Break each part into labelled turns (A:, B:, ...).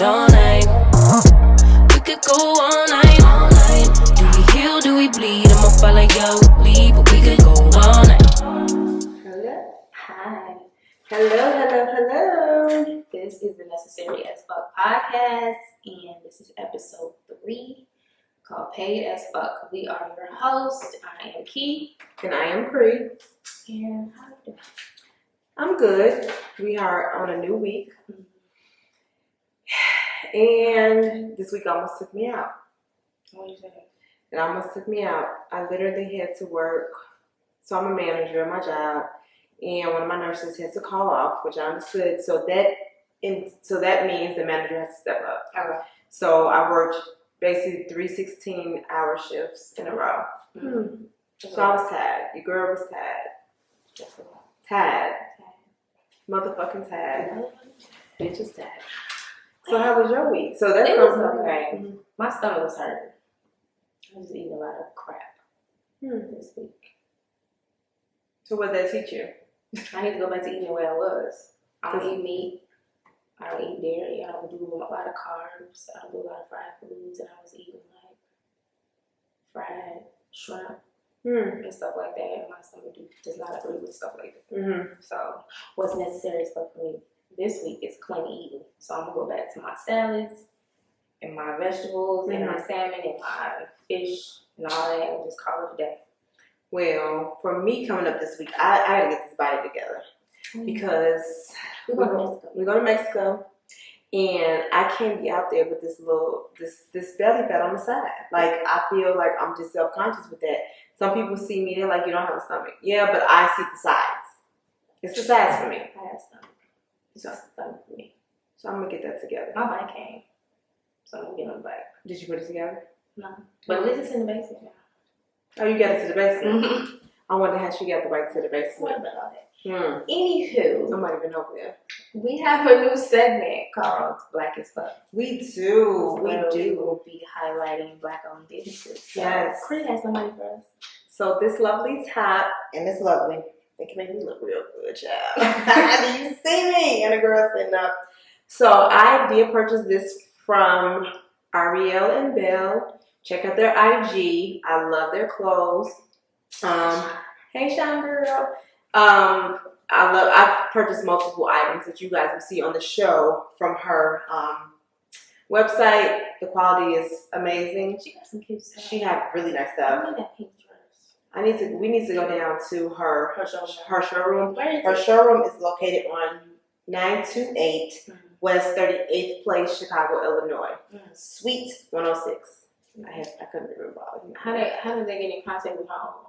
A: it all night. We could go all night, all night. Do we heal, do we bleed? I'ma follow your lead, but we could go all night.
B: Hello. Hi. Hello. This is the Necessary as Fuck podcast, and this is episode 3 called Paid as Fuck. We are your hosts. I am Key.
C: And I am Cree.
B: And how are you doing?
C: I'm good. We are on a new week. And this week almost took me out.
B: What did you say?
C: It almost took me out. I literally had to work. So I'm a manager at my job. And one of my nurses had to call off, which I understood. So that means the manager has to step up.
B: Okay.
C: So I worked basically 3 16-hour shifts in a row.
B: Mm-hmm.
C: So I was tired. Your girl was tired. Tired. Motherfucking tired. Bitch is tired. So how was your week? So that's
B: it was okay.
C: Mm-hmm.
B: My stomach was hurting. I was eating a lot of crap this week.
C: So what did that teach you?
B: I need to go back to eating the way I was. I don't eat meat. I don't eat dairy. I don't do a lot of carbs. I don't do a lot of fried foods. And I was eating like fried shrimp and stuff like that. And my stomach does not agree with stuff like that.
C: Mm-hmm.
B: So what's necessary for me this week is clean eating. So I'm going to go back to my salads and my vegetables and my salmon and my fish and all that and just call it a day.
C: Well, for me coming up this week, I got to get this body together because we're going to Mexico, and I can't be out there with this belly fat on the side. Like, I feel like I'm just self-conscious with that. Some people see me, they're like, you don't have a stomach. Yeah, but I see the sides. It's the sides for me.
B: I have stomach. It's just a stomach for me.
C: So I'm going to get that together.
B: My bike came, so I'm going to get on the bike.
C: Did you put it together?
B: No. But at least it's in the basement now.
C: Oh, you got it to the basement?
B: Mm-hmm.
C: I wonder how she got the bike to the basement.
B: What about all that?
C: Hmm.
B: Anywho,
C: Somebody been over there.
B: we have a new segment called Black as Fuck.
C: We do.
B: We will be highlighting Black-owned businesses. So
C: Yes.
B: Cree has somebody for us.
C: So this lovely top, and it's lovely. It can make me look real good, child. Do you see me? And the girl sitting up. So I did purchase this from Ariel and Belle. Check out their IG. I love their clothes. Hey, Sean girl. I've purchased multiple items that you guys will see on the show from her website. The quality is amazing.
B: She got some cute stuff.
C: She had really nice
B: I
C: stuff.
B: want that pink dress.
C: We need to go down to her showroom.
B: Where is
C: Her
B: it?
C: showroom is located on 928 West 38th Place, Chicago, Illinois. Suite 106. I couldn't remember all of them.
B: How did they get in contact with her online?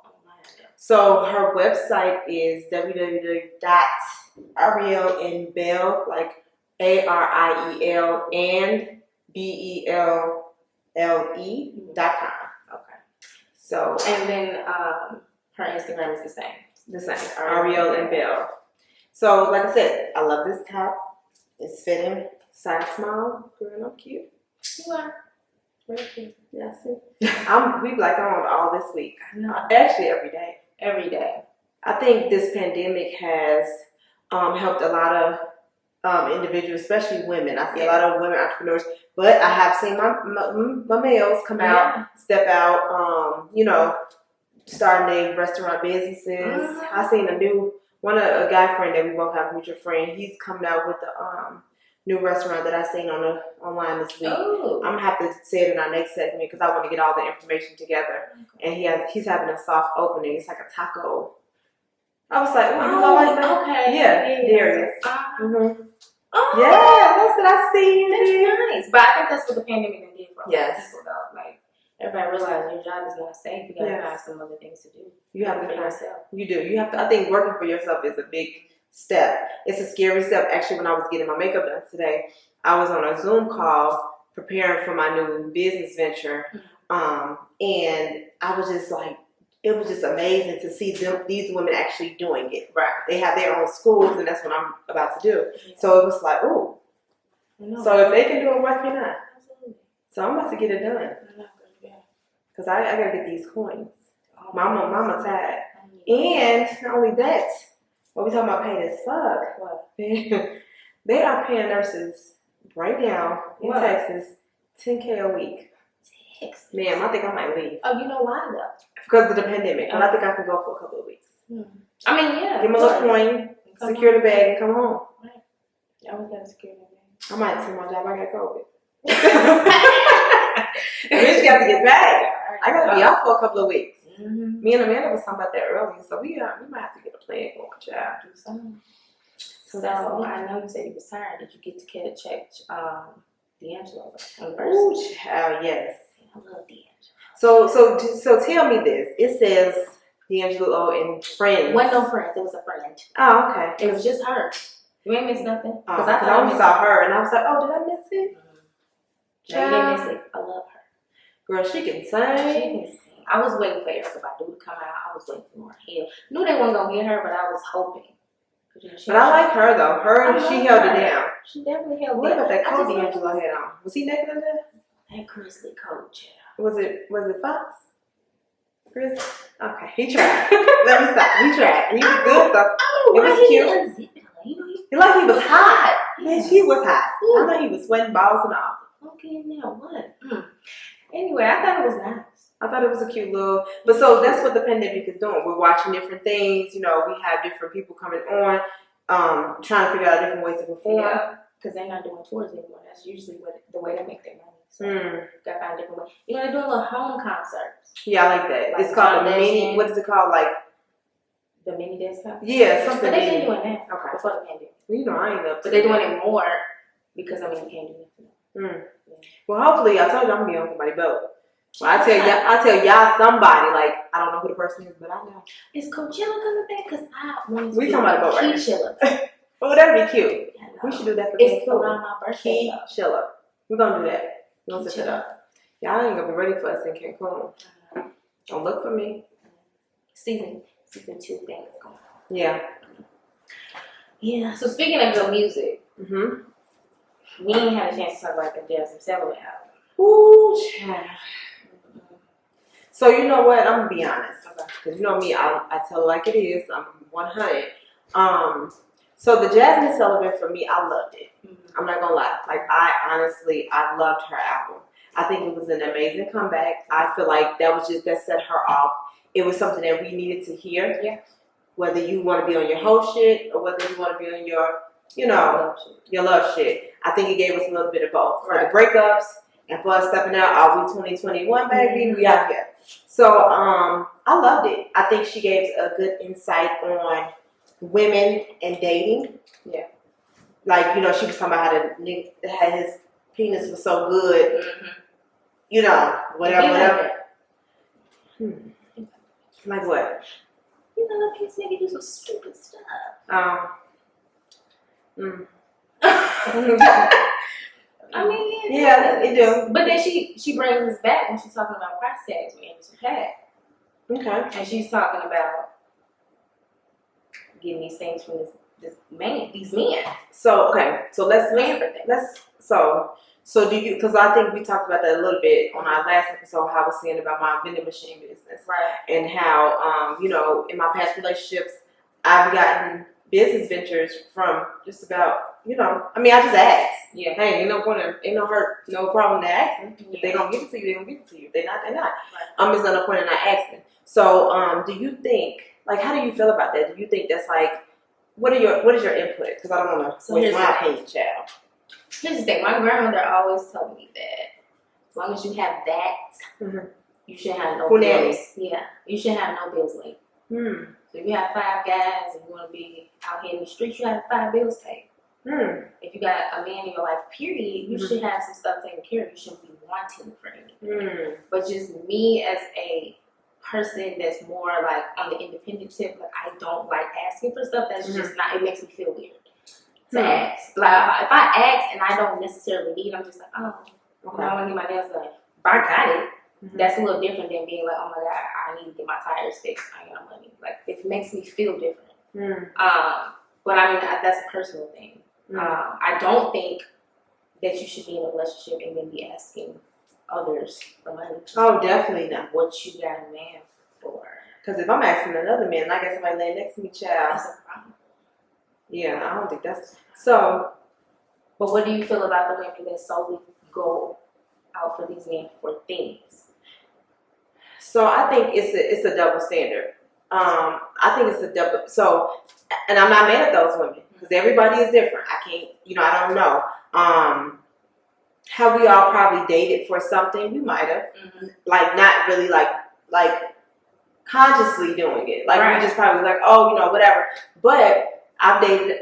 C: So her website is www.arielandbelle, like ARIEL and BELLE.com.
B: Okay.
C: So
B: And then her Instagram is the same.
C: Ariel and Belle. So like I said, I love this top. It's fitting, size small. Girl, I'm cute.
B: You are. Very cute.
C: Yeah, see. We black on all this week.
B: No.
C: Actually, every day.
B: Every day.
C: I think this pandemic has helped a lot of individuals, especially women. I see a lot of women entrepreneurs, but I have seen my males come out, step out, starting their restaurant businesses. I seen a guy friend that we both have, a mutual friend. He's coming out with the new restaurant that I seen online this week.
B: Ooh.
C: I'm gonna have to say it in our next segment because I want to get all the information together. Okay. And he's having a soft opening. It's like a taco. I was like,
B: okay.
C: Yeah, Darius.
B: Oh,
C: yeah, that's what I see.
B: That's nice. But I think that's what the pandemic did for
C: Yes.
B: people, though. Like, everybody realized your job is not safe. You gotta find some other things to do.
C: You have to
B: for yourself.
C: You do. You have to. I think working for yourself is a big step. It's a scary step. Actually, when I was getting my makeup done today, I was on a Zoom call preparing for my new business venture, and I was just like, it was just amazing to see these women actually doing it. Right. They have their own schools, and that's what I'm about to do. Yeah. So it was like, ooh. So if they can do it, why can't I? Absolutely. So I'm about to get it done. Because I got to get these coins. Mama tired. And not only that, what we talking about paying as fuck. What? They are paying nurses right now in
B: What?
C: Texas, $10K a week.
B: Texas.
C: Ma'am, I think I might leave.
B: Oh, you know why though?
C: Because of the pandemic. But I think I could go for a couple of weeks.
B: I mean, yeah.
C: Give me a little coin, secure the bag, and come home.
B: I always got to secure the bag.
C: I might take my job. I got COVID. Bitch got to get back. I got to be out for a couple of weeks.
B: Mm-hmm.
C: Me and Amanda was talking about that earlier, so we might have to get a plan going, child.
B: So I know you said you was tired. Did you get to check D'Angelo on the
C: Ooh,
B: first?
C: child, yes.
B: I love D'Angelo.
C: So tell me this. It says D'Angelo and friends.
B: Wasn't no friends. It was a friend.
C: Oh, okay.
B: It was just her. You ain't missed nothing.
C: Because I only saw her, and I was like, oh, did I miss it?
B: No, you didn't miss it. I love her.
C: Girl, she can
B: She
C: sing.
B: can sing. I was waiting for Erykah Badu to come out. I was waiting for more hell. Knew they weren't gonna get her, but I was hoping.
C: But I like her though. She held it down.
B: She definitely held it down.
C: What about that coat D'Angelo had on? Was he naked under that?
B: That grizzly coat, child.
C: Was it Fox? Grizzly? Okay, he tried. Let me stop. He tried. He was good though.
B: Oh,
C: It was
B: why
C: cute.
B: He unzipped it? You know,
C: He like he was hot. Bitch, he was hot. I know he was sweating balls and all.
B: Okay, now what? Anyway, I thought it was nice.
C: I thought it was a cute little, but so that's what the pandemic is doing. We're watching different things. You know, we have different people coming on, trying to figure out different ways to perform.
B: Yeah, because they're not doing tours anymore. That's usually the way they make their money. So gotta find a different way. You know, they're doing little home concerts.
C: Yeah, I like that.
B: Like
C: it's called the
B: John
C: mini.
B: Legend.
C: What is it called? Like
B: The mini dance concert.
C: yeah, something.
B: But they've
C: mini.
B: been doing that
C: Okay.
B: before the pandemic.
C: Well, you know, I ain't up to
B: But they're doing
C: that.
B: it more because I mean you can't do nothing.
C: Well, hopefully, I told you I'm gonna be on somebody's boat. Well, I tell y'all somebody, like, I don't know who the person is, but I know.
B: Is Coachella coming back? Because I want to
C: We talking about a boat right now.
B: Coachella.
C: Oh, that'd be cute. We should do that for
B: It's
C: Cancun.
B: around my birthday.
C: Coachella. We're gonna do that. We're gonna set it
B: Coachella.
C: up. Y'all ain't gonna be ready for us in Cancun. Don't look for me.
B: Season 2 things going on.
C: Yeah.
B: Yeah. So speaking of good music, we ain't had a chance to talk about the Jazmine Sullivan album.
C: Ooh, child. So you know what? I'm gonna be honest, because you know me, I tell it like it is. I'm 100. So the Jazmine Sullivan, for me, I loved it. I'm not gonna lie. Like I loved her album. I think it was an amazing comeback. I feel like that set her off. It was something that we needed to hear.
B: Yeah.
C: Whether you want to be on your whole shit or whether you want to be on your, your love shit. I think it gave us a little bit of both.
B: Right.
C: For the breakups and for us stepping out, we 2021, baby, we out here. So I loved it. I think she gave a good insight on women and dating.
B: Yeah.
C: Like, she was talking about how his penis was so good. Whatever. Like what?
B: Kids make you do some stupid stuff. I mean,
C: yeah, it do.
B: But then she brings us back when she's talking about price tags with Anderson .Paak.
C: Okay.
B: And she's talking about getting these things from these men.
C: So so do you? Because I think we talked about that a little bit on our last episode. How I was saying about my vending machine business,
B: right? And
C: how in my past relationships, I've gotten business ventures from just about I just asked.
B: Yeah.
C: Hey, ain't no point, ain't no hurt, no problem to asking. If they gonna give it to you, they gonna give it to you. If they not, they not.
B: Right.
C: There's no point in not asking. So do you think how do you feel about that? Do you think that's what is your input? Because I don't want to waste my opinion, child.
B: Here's the thing. My grandmother always told me that as long as you have that, you should have no bills. Yeah, you should have no bills late. So if you have 5 guys and you want to be out here in the streets, you have 5 bills paid. If you got a man in your life, period, you should have some stuff taken care of. You shouldn't be wanting for anything. But just me as a person that's more like on the independent tip, but I don't like asking for stuff. That's just not. It makes me feel weird to ask. Like if I ask and I don't necessarily need, I'm just like, I want to get my nails done. If I got it, that's a little different than being like, oh my god, I need to get my tires fixed. I ain't got no money. Like it makes me feel different. But I mean that's a personal thing. I don't think that you should be in a relationship and then be asking others for money.
C: Oh, definitely not.
B: What you got a man for?
C: Because if I'm asking another man, and I got somebody laying next to me, child.
B: That's a problem.
C: Yeah, I don't think that's so.
B: But what do you feel about the women that solely go out for these men for things?
C: So I think it's a double standard. I think it's a double. So, and I'm not mad at those women because everybody is different. I can't, I don't know. Have we all probably dated for something? We might have, like not really like consciously doing it. Like we just probably like, oh, whatever. But I've dated.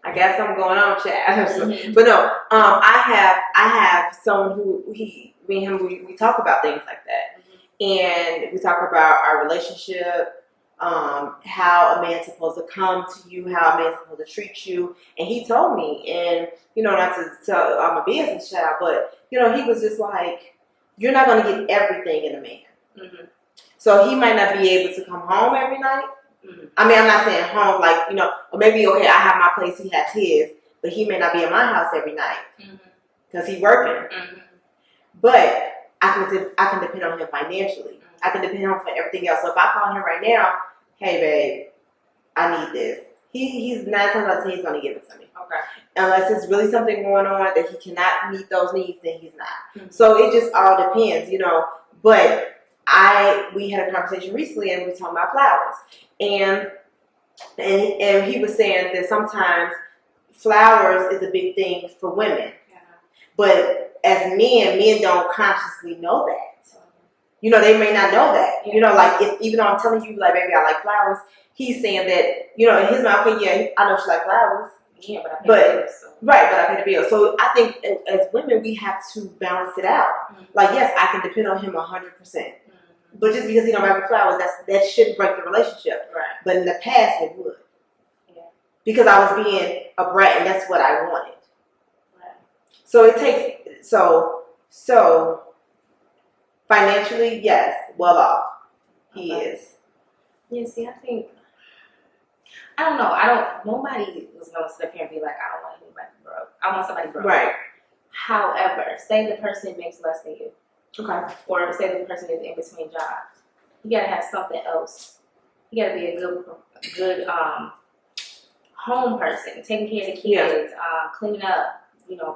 C: I guess I'm going on, Chad. But no, I have someone who me and him, we talk about things like that. And we talk about our relationship, how a man's supposed to come to you, how a man's supposed to treat you. And he told me, and, not to tell I'm a business child, but, he was just like, you're not going to get everything in a man. So he might not be able to come home every night. I mean, I'm not saying home, like, or maybe, okay, I have my place, he has his, but he may not be in my house every night because he's working. But I can depend on him financially. I can depend on him for everything else. So if I call him right now, hey, babe, I need this. He's 9 times out of 10, he's going to give it to me.
B: Okay.
C: Unless it's really something going on that he cannot meet those needs, then he's not. So it just all depends, But we had a conversation recently and we were talking about flowers. And he was saying that sometimes flowers is a big thing for women. But as men don't consciously know that. They may not know that. Like even though I'm telling you, like, baby, I like flowers, he's saying that, in his mind, okay, yeah, I know she like flowers.
B: Yeah, but I pay the bills. So.
C: Right, but I pay the bill. So I think as women, we have to balance it out. Like, yes, I can depend on him 100%. But just because he don't buy me flowers, that shouldn't break the relationship. Right. But in the past, it would. Yeah. Because I was being a brat, and that's what I wanted. Right. So it takes so financially, yes, well off. He is.
B: Yeah. See, I don't know. Nobody was gonna sit up here and be like, I don't want anybody broke. I want somebody broke. Right. However, say the person makes less than you. Okay. Or say the person is in between jobs. You gotta have something else. You gotta be a good home person, taking care of the kids, cleaning up,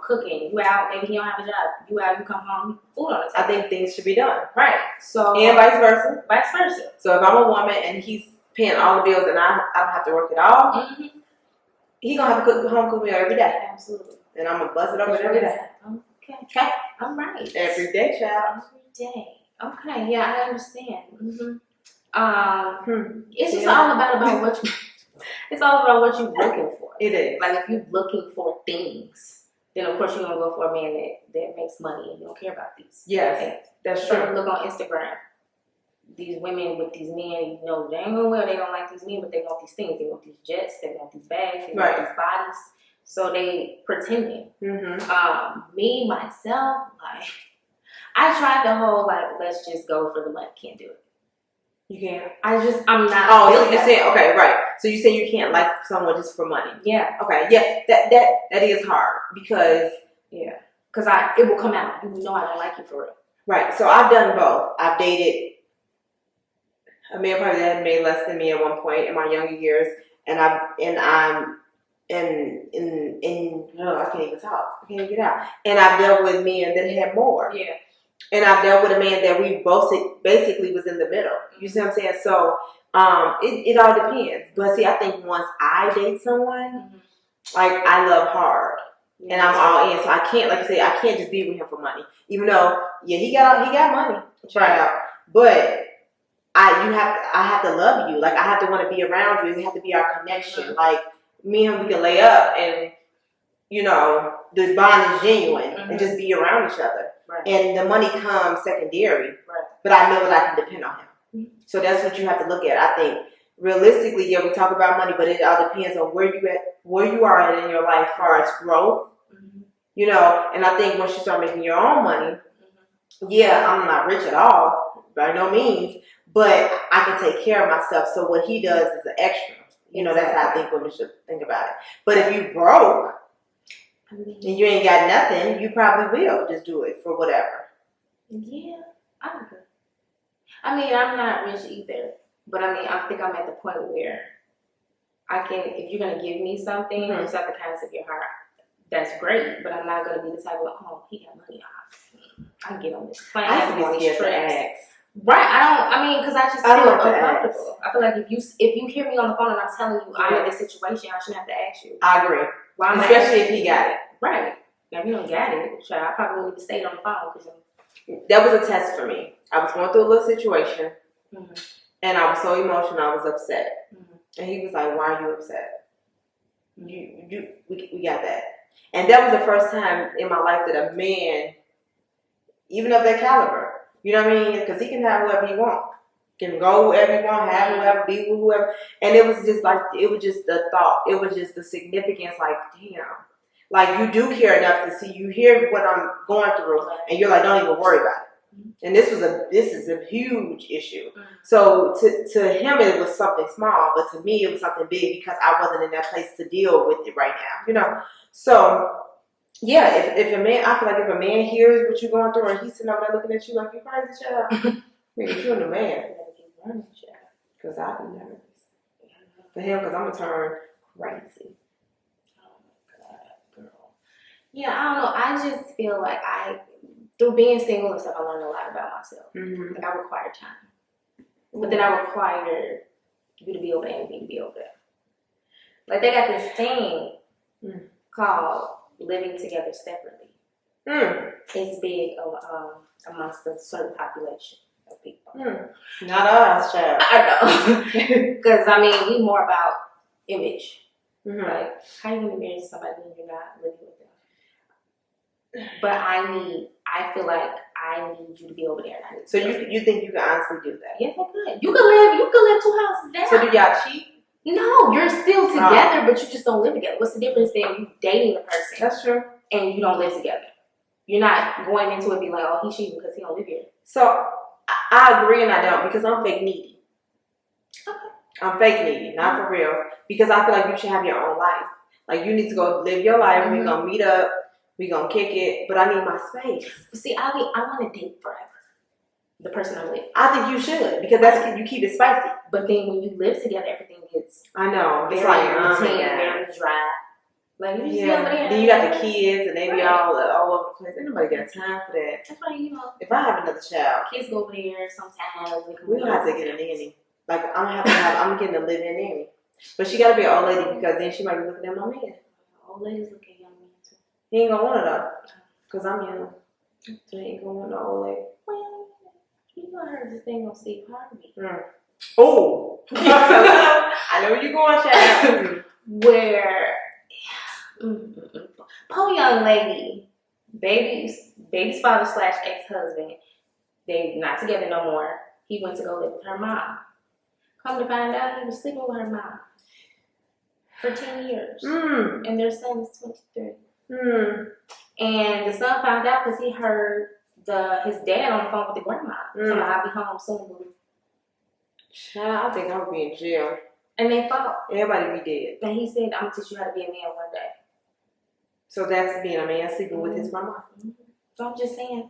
B: cooking. You out, maybe he don't have a job. You out, you come home, food on the table.
C: I think things should be done.
B: Right. So
C: and vice versa.
B: Vice versa.
C: So if I'm a woman and he's paying all the bills and I don't have to work at all, he gonna have to cook me every day.
B: Absolutely.
C: And I'm gonna buzz it over every day.
B: Okay. All right.
C: Every day, child.
B: Every day. Okay. Yeah, I understand. It's just all about what you. It's all about what you're looking for.
C: It is.
B: Like if you're looking for things, then of course you're gonna go for a man that makes money and you don't care about these.
C: Yes, that's true.
B: So look on Instagram. These women with these men, dang well they don't like these men, but they want these things. They want these jets. They want these bags. They want these bodies. So they pretending. Me, myself, like, I tried the whole, like, let's just go for the money. Can't do it. You can't? I'm not.
C: Oh, so you're saying, okay, right. So you say you can't like someone just for money.
B: Yeah.
C: Okay, yeah, that is hard because.
B: Yeah. Because it will come out. You know I don't like you for real. Right.
C: So I've done both. I've dated a man probably that had made less than me at one point in my younger years, and I can't even talk. I can't even get out. And I've dealt with men that had more.
B: Yeah.
C: And I've dealt with a man that we both basically was in the middle. You see what I'm saying? So it all depends. But see, I think once I date someone, like I love hard. Yeah, and I'm all in. So I can't, like I say, I can't just be with him for money. Even though, yeah, he got money. Right. But I have to love you. Like I have to want to be around you. It have to be our connection. Like me and him, we can lay up and the bond is genuine and just be around each other. Right. And the money comes secondary. Right. But I know that I can depend on him. So that's what you have to look at. I think realistically, yeah, we talk about money, but it all depends on where you are at in your life as far as growth. And I think once you start making your own money, yeah, I'm not rich at all, by no means, but I can take care of myself. So what he does is an extra. That's how I think women should think about it. But if you broke and you ain't got nothing, you probably will just do it for whatever.
B: Yeah, I agree. I mean, I'm not rich either, but I mean, I think I'm at the point where if you're gonna give me something, you just have the kindness of your heart. That's great, but I'm not gonna be the type of oh he got money. I can get on this plane.
C: I used to be scared to ask.
B: Right, because I just feel
C: I don't like to
B: uncomfortable. I feel like if you hear me on the phone and I'm telling you I'm in this situation, I shouldn't have to ask you.
C: I agree.
B: Why
C: especially if he got it.
B: Right. Now, if you don't got it, I probably wouldn't even stay on the phone.
C: That was a test for me. I was going through a little situation, and I was so emotional. I was upset, and he was like, "Why are you upset? We got that." And that was the first time in my life that a man, even of that caliber, you know what I mean? Because he can have whoever he wants. Can go wherever you want, have whoever, be with whoever. And it was just the thought. It was just the significance, like, damn. Like, you do care enough to see, you hear what I'm going through, and you're like, don't even worry about it. And this is a huge issue. So to him, it was something small, but to me, it was something big because I wasn't in that place to deal with it right now, you know? So, yeah, if a man, I feel like if a man hears what you're going through, and he's sitting over there looking at you like, you crazy, child. Nigga, you're the man. Because I be nervous. For him, because I'm going to turn crazy.
B: Oh my God, girl. Yeah, I don't know. I just feel like through being single and stuff, I learned a lot about myself. Like, I require time. But then I require you to be over there and me to be over there. Like, they got this thing called living together separately. It's big amongst a certain population of people.
C: Not us, child.
B: I know. Because, I mean, we more about image. Like, how you going to marry somebody when you're not living with them? But I feel like I need you to be over there. And I need
C: so you think you can honestly do that?
B: Yes, I could. You could live 2 houses down.
C: So do y'all cheat?
B: No, you're still together, but you just don't live together. What's the difference then you dating the person?
C: That's true.
B: And you don't live together. You're not going into it being like, oh, he's cheating because he don't live here.
C: So I agree and I don't because I'm fake needy. Okay. I'm fake needy, not for real. Because I feel like you should have your own life. Like you need to go live your life. We're gonna meet up. We're gonna kick it. But I need my space.
B: See, I want to date forever. The person I'm with.
C: I think you should because you keep it spicy.
B: But then when you live together, everything gets.
C: I know. It's
B: very
C: like
B: routine, very dry. Like you just be over there.
C: Then you got the kids and they be all over the place. Ain't nobody got time for that.
B: That's why
C: if I have another child,
B: kids go over there sometimes.
C: We don't have to get a nanny. Like I'm getting a live-in nanny. But she gotta be an old lady because then she might be looking at my man.
B: Old ladies look at young men too.
C: He ain't gonna want it though, cause I'm young. So he ain't gonna want no old lady.
B: Well, you know, I heard this thing on Steve Harvey.
C: Oh, I know where you going, child.
B: Where poor young lady, baby's father / ex-husband, they not together no more. He went to go live with her mom. Come to find out, he was sleeping with her mom for 10 years. And their son is 23. And the son found out because he heard his dad on the phone with the grandma. So I'll be home soon, boo.
C: Child, I think I'm gonna be in jail.
B: And they fought.
C: Everybody be dead.
B: And he said, I'm gonna teach you how to be a man one day.
C: So that's being a man sleeping with his grandma.
B: So I'm just saying.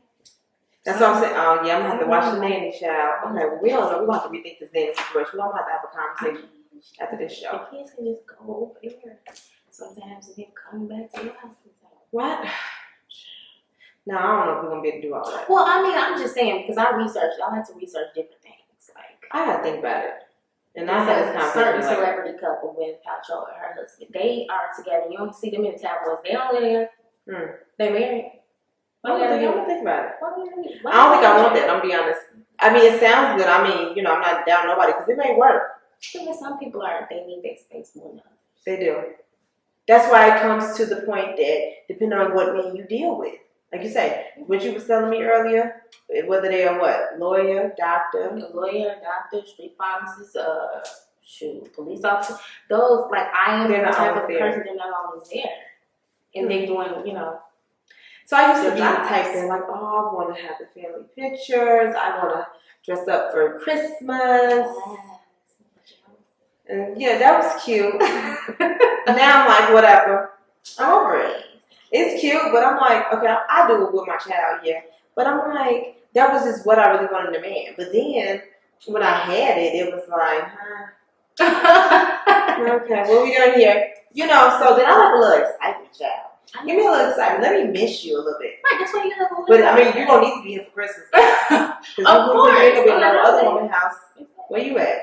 C: That's what I'm saying. Oh yeah, I'm gonna have to watch the nanny, child. Okay, well, we don't know. We're gonna have to rethink this nanny situation. We're gonna have to have a conversation after this show.
B: The kids can just go over there sometimes and then come back to your house.
C: What? No, I don't know if we're gonna be able to do all that.
B: Well, I mean, I'm just saying because I like to research different things. Like
C: I gotta think about it. And I
B: there's
C: had
B: a
C: this
B: certain
C: conversation.
B: celebrity couple with Paltrow and her husband. They are together. You don't see them in the tabloids. They don't live there. They married.
C: I'm gonna think about it.
B: I
C: don't think I want that. I'm gonna be honest. I mean, it sounds good. I mean, you know, I'm not down nobody because it may work.
B: Some people are. They need their space more than others.
C: They do. That's why it comes to the point that depending on what man you deal with, like you say, what you was telling me earlier, whether they are what, lawyer, doctor,
B: street pharmacist, police officer. Those like I am the type of person they're not always there, and they're doing, you know.
C: So I used to be the type that like, oh, I want to have the family pictures. I want to dress up for Christmas. And yeah, that was cute. Now I'm like, whatever. I'm over it. It's cute, but I'm like, okay, I do it with my child, yeah. But I'm like, that was just what I really wanted in a man. But then when I had it, it was like, Okay, what we doing here? You know, so then I like a little excitement, child. Give me a little excitement. Let me miss you a little bit.
B: Right, that's why you have a
C: But I mean, you're gonna need to be here for Christmas. Because
B: Of
C: you
B: course.
C: ain't gonna be in no other woman's house. Where you at?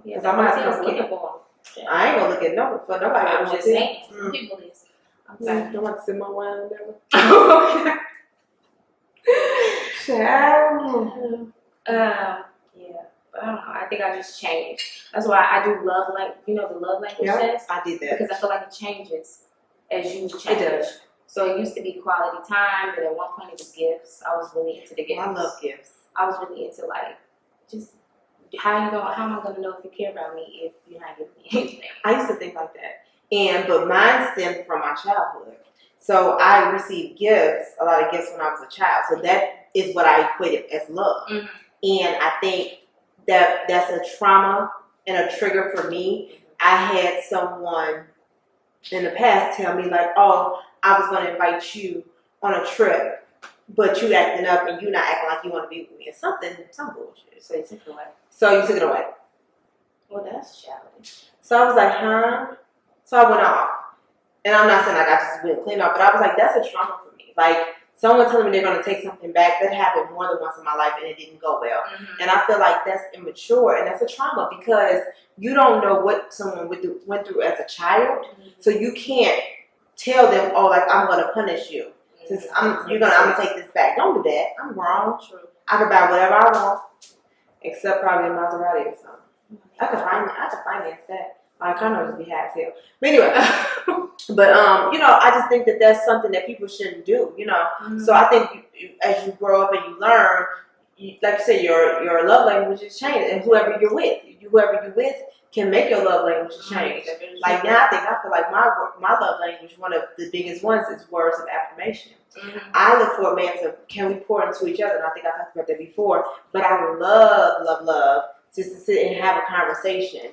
B: Because
C: I'm gonna have to come
B: looking
C: get.
B: for them.
C: I ain't gonna look at no for nobody.
B: I'm just saying. People is.
C: Okay. Don't want to sip my wine or whatever. Child.
B: Yeah. But I don't know. I think I just changed. That's why I do love, like, you know, the love language test.
C: I did that.
B: Because I feel like it changes as you change.
C: It does.
B: So it used to be quality time, but at one point it was gifts. I was really into the gifts.
C: I love gifts.
B: I was really into, like, just how am I gonna know if you care about me if you're not giving me anything?
C: I used to think like that. But mine stemmed from my childhood. So I received gifts, a lot of gifts when I was a child. So that is what I equated as love.
B: Mm-hmm.
C: And I think that that's a trauma and a trigger for me. I had someone in the past tell me like, oh, I was going to invite you on a trip, but you acting up and you not acting like you want to be with me. It's some bullshit.
B: So you took it away.
C: So you took it away.
B: Well, that's childish.
C: So I was like, huh? So I went off. And I'm not saying like I just went clean off, but I was like, that's a trauma for me. Like, someone telling me they're going to take something back, that happened more than once in my life and it didn't go well. Mm-hmm. And I feel like that's immature and that's a trauma because you don't know what someone went through as a child. Mm-hmm. So you can't tell them, oh, like, I'm going to punish you. Since I'm gonna take this back. Don't do that. I'm wrong. True. I can buy whatever I want, except probably a Maserati or something. I could finance that. My condo just be high as hell. But anyway, you know, I just think that that's something that people shouldn't do. You know, so I think as you grow up and you learn, like you said, your love language is changed, and whoever you're with can make your love language change. Like now, I feel like my love language, one of the biggest ones, is words of affirmation. Mm-hmm. I look for a man to, can we pour into each other? And I think I talked about that before. But I love just to sit and have a conversation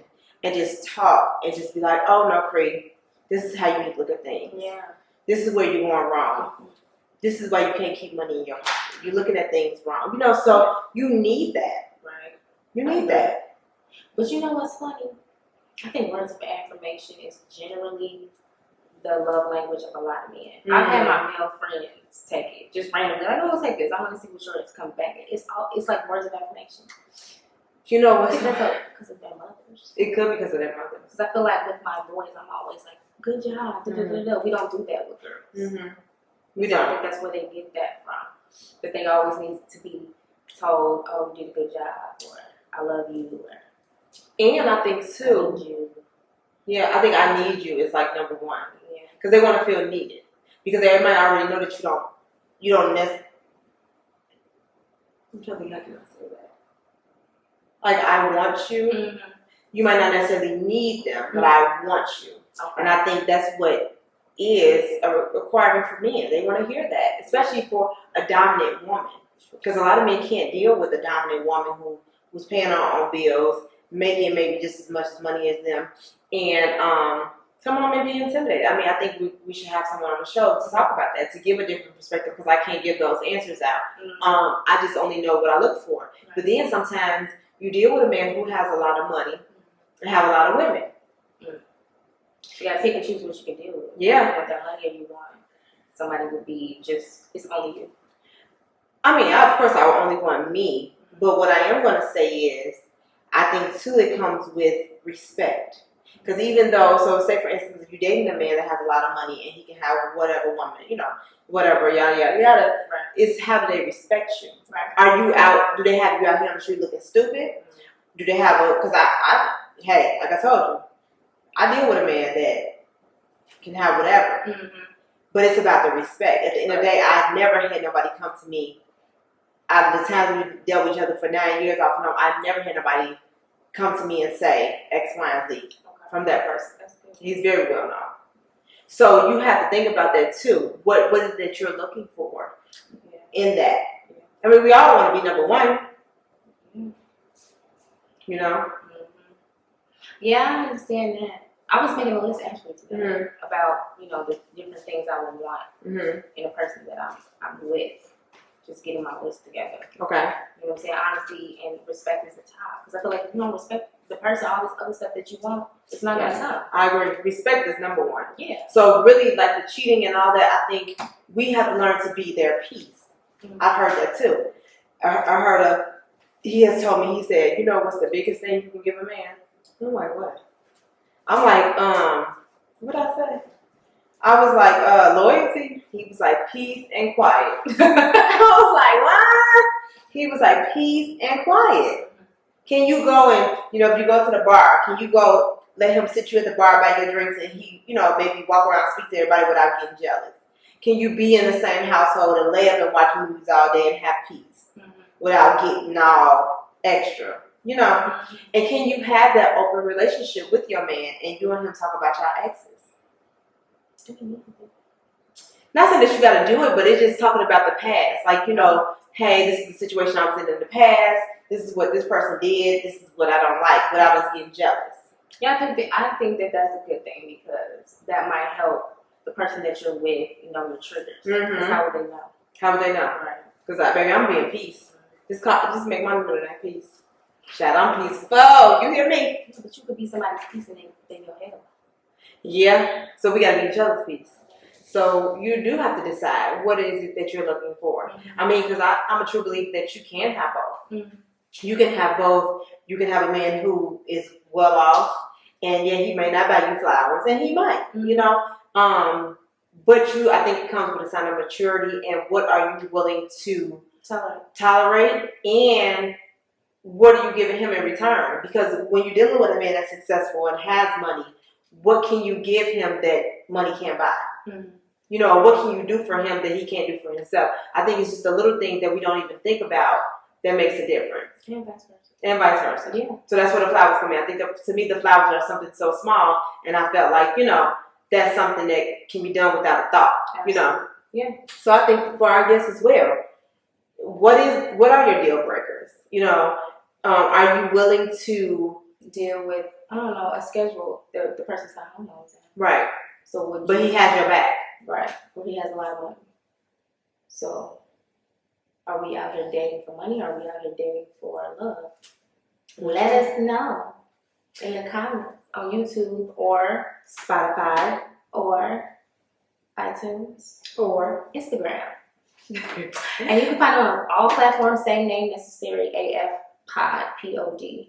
C: and just talk and just be like, oh no, Cree, this is how you need to look at things. Yeah. This is where you're going wrong. Mm-hmm. This is why you can't keep money in your pocket. You're looking at things wrong. You know, so you need that. Right. You need that.
B: But you know what's funny? I think words of affirmation is generally the love language of a lot of men. Mm-hmm. I've had my male friends take it just randomly. Like, oh, take this. I want to see what yours comes back. It's like words of affirmation.
C: You know what?
B: Because of their mothers.
C: It could be because of their mothers.
B: Because I feel like with my boys, I'm always like, good job. Mm-hmm. We don't do that with girls. Mm-hmm. We don't. I think that's where they get that from. But they always need to be told, oh, you did a good job, or I love you, or
C: and I think too,
B: I need you.
C: Yeah, I think I need you is like number one. Yeah. Because they want to feel needed. Because everybody already know that you don't necessarily. I'm trying to think how can I say that. Like, I want you. Mm-hmm. You might not necessarily need them, but I want you. Okay. And I think that's what is a requirement for men. They want to hear that, especially for a dominant woman. Because a lot of men can't deal with a dominant woman who's paying her own bills, making maybe just as much money as them, and someone may be intimidated. I mean, I think we should have someone on the show to talk about that, to give a different perspective, because I can't give those answers out. Mm-hmm. I just only know what I look for. Right. But then sometimes you deal with a man who has a lot of money and have a lot of women.
B: Mm-hmm. You gotta pick and choose what you can deal with.
C: Yeah.
B: You want that money, or you want somebody would be just, it's only you.
C: I mean, of course, I would only want me. But what I am going to say is, I think too, it comes with respect. Because even though, so say for instance, if you're dating a man that has a lot of money and he can have whatever woman, you know, whatever, yada, yada, yada, right. It's how do they respect you? Right. Are you out, do they have you out here on the street looking stupid? Mm-hmm. Do they have because hey, like I told you, I deal with a man that can have whatever. Mm-hmm. But it's about the respect. At the end of the day, I've never had nobody come to me. Out of the times we've dealt with each other for 9 years off and on, I've never had nobody come to me and say X, Y, and Z from that person. He's very well known. So you have to think about that too. What is it that you're looking for in that? Yeah. I mean, we all want to be number one. Mm-hmm. You know? Mm-hmm.
B: Yeah, I understand that. I was making a list actually today about, you know, the different things I would want in a person that I'm with. Just getting my list together.
C: Okay.
B: You know what I'm saying? Honesty and respect is the top. Because I feel like if you don't respect the person, all this other stuff that you want, it's not gonna come.
C: I agree. Respect is number one.
B: Yeah.
C: So really, like the cheating and all that, I think we have to learn to be their peace.
B: Mm-hmm.
C: I've heard that too. I heard he has told me, he said, you know what's the biggest thing you can give a man? I'm like, what? I'm like, what did I say? I was like, loyalty. He was like, peace and quiet. I was like, what? He was like, peace and quiet. Can you go and, if you go to the bar, can you go let him sit you at the bar, buy your drinks, and he, maybe walk around and speak to everybody without getting jealous? Can you be in the same household and lay up and watch movies all day and have peace without getting all extra? And can you have that open relationship with your man and you and him talk about your exes? Not saying that you got to do it, but it's just talking about the past. Like, hey, this is the situation I was in the past. This is what this person did. This is what I don't like. But I was getting jealous.
B: Yeah, I think that that's a good thing because that might help the person that you're with, your triggers.
C: Mm-hmm.
B: How would they know?
C: How would they know?
B: Right.
C: Because, baby, I'm being peace. Just make my little that peace. Shout, I'm peaceful. You hear me?
B: But you could be somebody's peace in your head.
C: Yeah. So we got to be each other's peace. So you do have to decide what is it that you're looking for. Mm-hmm. I mean, because I'm a true believer that you can have both. Mm-hmm. You can have both. You can have a man who is well off, and he may not buy you flowers, and he might, but I think it comes with a sign of maturity, and what are you willing to tolerate, and what are you giving him in return? Because when you're dealing with a man that's successful and has money, what can you give him that money can't buy? Mm-hmm. What can you do for him that he can't do for himself? I think it's just the little things that we don't even think about that makes a difference. And vice versa. Yeah. So that's where the flowers come in. I think to me the flowers are something so small, and I felt like, that's something that can be done without a thought. Absolutely. Yeah. So I think for our guests as well, what are your deal breakers? Are you willing to
B: deal with, I don't know, a schedule the person's not home all the time.
C: Right.
B: So
C: but he has your back.
B: Right. But he has a lot of money. So are we out here dating for money, or are we out here dating for love? Let us know in the comments on YouTube or
C: Spotify
B: or iTunes
C: or
B: Instagram. And you can find it on all platforms, same name necessary, AF Pod, POD.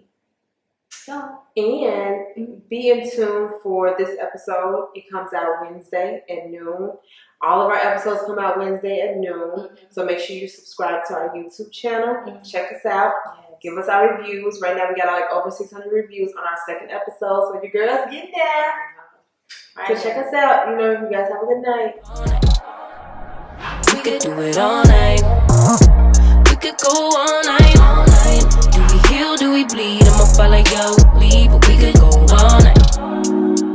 B: So,
C: and be in tune for this episode. It comes out Wednesday at noon. All of our episodes come out Wednesday at noon. Mm-hmm. So make sure you subscribe to our YouTube channel. Mm-hmm. Check us out. Yes. Give us our reviews. Right now we got like over 600 reviews on our second episode. So your girls get there. Right. So check us out. You guys have a good night.
A: We could do it all night. We could go all night. All night. Do we heal? Do we bleed? I'ma follow your lead, but we could go all night.